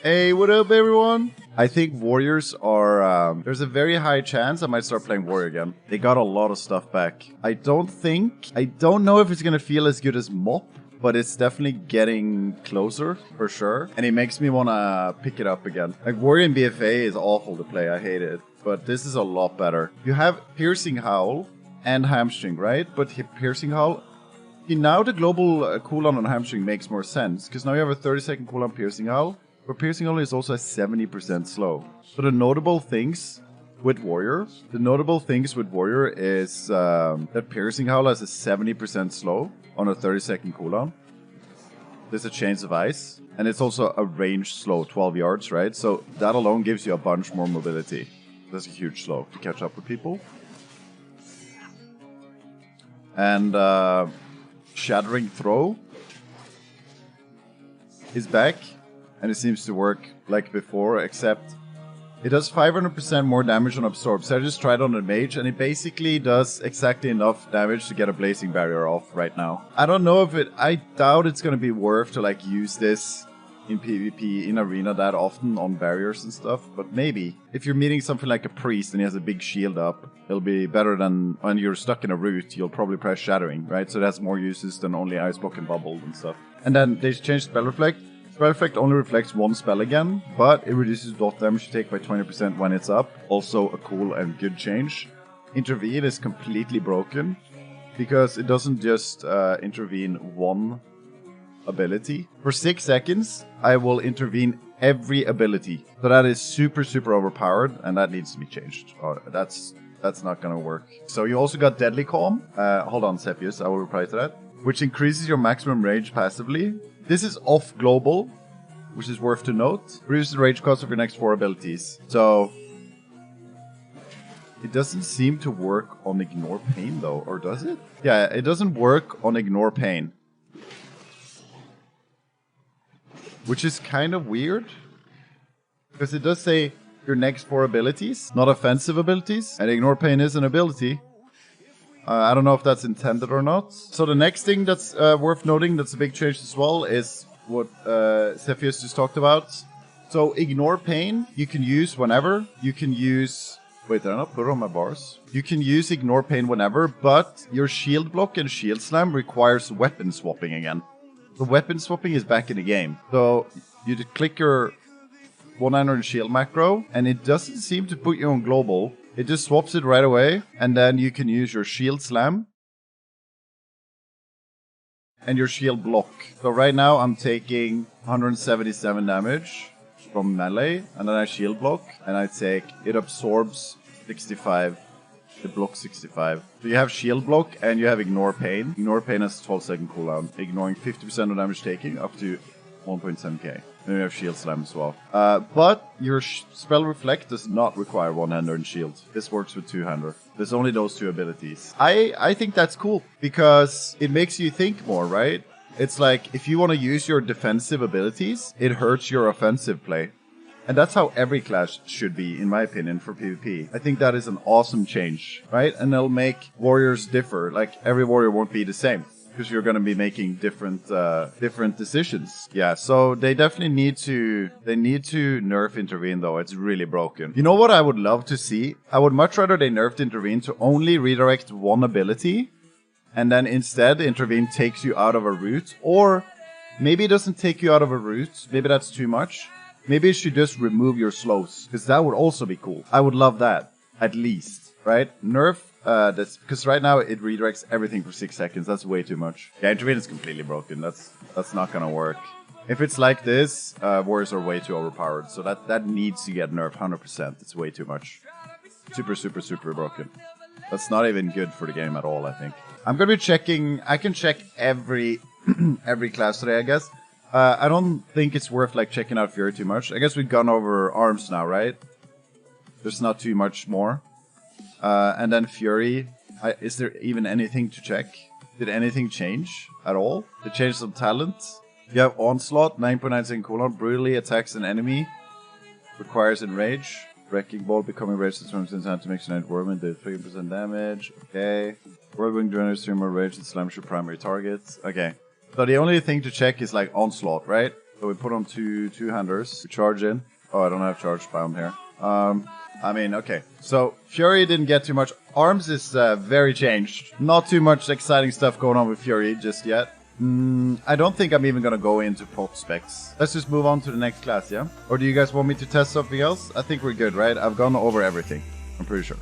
Hey, what up everyone? I think warriors are, there's a very high chance I might start playing warrior again. They got a lot of stuff back. I don't know if it's gonna feel as good as mop, but it's definitely getting closer, for sure. And it makes me wanna pick it up again. Like, warrior in BFA is awful to play, I hate it. But this is a lot better. You have Piercing Howl and Hamstring, right? But Piercing Howl... See, now the global cooldown on Hamstring makes more sense, because now you have a 30-second cooldown Piercing Howl, but Piercing Howl is also a 70% slow. So the notable things with Warrior is that Piercing Howl has a 70% slow on a 30-second cooldown. There's a Chains of Ice, and it's also a range slow, 12 yards, right? So that alone gives you a bunch more mobility. That's a huge slow to catch up with people. And Shattering Throw is back, and it seems to work like before, except it does 500% more damage on Absorb. So I just tried on a mage, and it basically does exactly enough damage to get a Blazing Barrier off right now. I don't know if I doubt it's gonna be worth to like use this in PvP, in Arena that often on barriers and stuff, but maybe. If you're meeting something like a priest and he has a big shield up, it'll be better than when you're stuck in a route, you'll probably press Shattering, right? So it has more uses than only Ice Block and Bubble and stuff. And then they changed Spell Reflect. Spell Reflect only reflects one spell again, but it reduces dot damage you take by 20% when it's up. Also a cool and good change. Intervene is completely broken, because it doesn't just intervene one ability. For 6 seconds, I will intervene every ability. So that is super, super overpowered, and that needs to be changed. That's not gonna work. So you also got Deadly Calm. Hold on, Cepheus, I will reply to that. Which increases your maximum rage passively. This is off global, which is worth to note. Reduces the rage cost of your next 4 abilities. So it doesn't seem to work on Ignore Pain though, or does it? Yeah, it doesn't work on Ignore Pain. Which is kind of weird, because it does say your next 4 abilities, not offensive abilities, and Ignore Pain is an ability. I don't know if that's intended or not. So the next thing that's worth noting, that's a big change as well, is what Cepheus just talked about. So Ignore Pain, you can use whenever. You can use... Wait, did I not put it on my bars? You can use Ignore Pain whenever, but your Shield Block and Shield Slam requires weapon swapping again. The weapon swapping is back in the game. So you just click your 100 shield macro, and it doesn't seem to put you on global. It just swaps it right away, and then you can use your shield slam and your shield block. So right now I'm taking 177 damage from melee, and then I shield block, and I take, it absorbs 65. It blocks 65. So you have shield block and you have Ignore Pain. Ignore Pain has a 12-second cooldown, ignoring 50% of damage taking up to 1.7k. Then you have Shield Slam as well. But your Spell Reflect does not require one-hander and shield. This works with two-hander. There's only those 2 abilities. I think that's cool, because it makes you think more, right? It's like, if you want to use your defensive abilities, it hurts your offensive play. And that's how every class should be, in my opinion, for PvP. I think that is an awesome change, right? And it'll make warriors differ. Like, every warrior won't be the same, because you're going to be making different decisions. Yeah, so they definitely need to nerf Intervene, though. It's really broken. You know what I would love to see? I would much rather they nerfed Intervene to only redirect one ability, and then instead Intervene takes you out of a route. Or maybe it doesn't take you out of a route. Maybe that's too much. Maybe it should just remove your slows, because that would also be cool. I would love that, at least, right? Nerf, that's because right now it redirects everything for 6 seconds. That's way too much. Yeah, Intervene is completely broken. That's not gonna work. If it's like this, warriors are way too overpowered. So that needs to get nerfed 100%. It's way too much. Super, super, super broken. That's not even good for the game at all, I think. I'm gonna be checking. I can check every every class today, I guess. I don't think it's worth like checking out Fury too much. I guess we've gone over arms now, right? There's not too much more. And then Fury. Is there even anything to check? Did anything change at all? They changed some talent. You have Onslaught, 9.9 second cooldown. Brutally attacks an enemy. Requires Enrage. Wrecking Ball, becoming rage transforms into anti-mixed whirlwind. Does 30% damage. Okay. Whirlwind generates 3 more rage and slams your primary target. Okay. So the only thing to check is like Onslaught, right? So we put on two handers. We charge in. Oh, I don't have charge bound here. I mean, okay. So Fury didn't get too much. Arms is very changed. Not too much exciting stuff going on with Fury just yet. I don't think I'm even gonna go into pot specs. Let's just move on to the next class, yeah? Or do you guys want me to test something else? I think we're good, right? I've gone over everything. I'm pretty sure.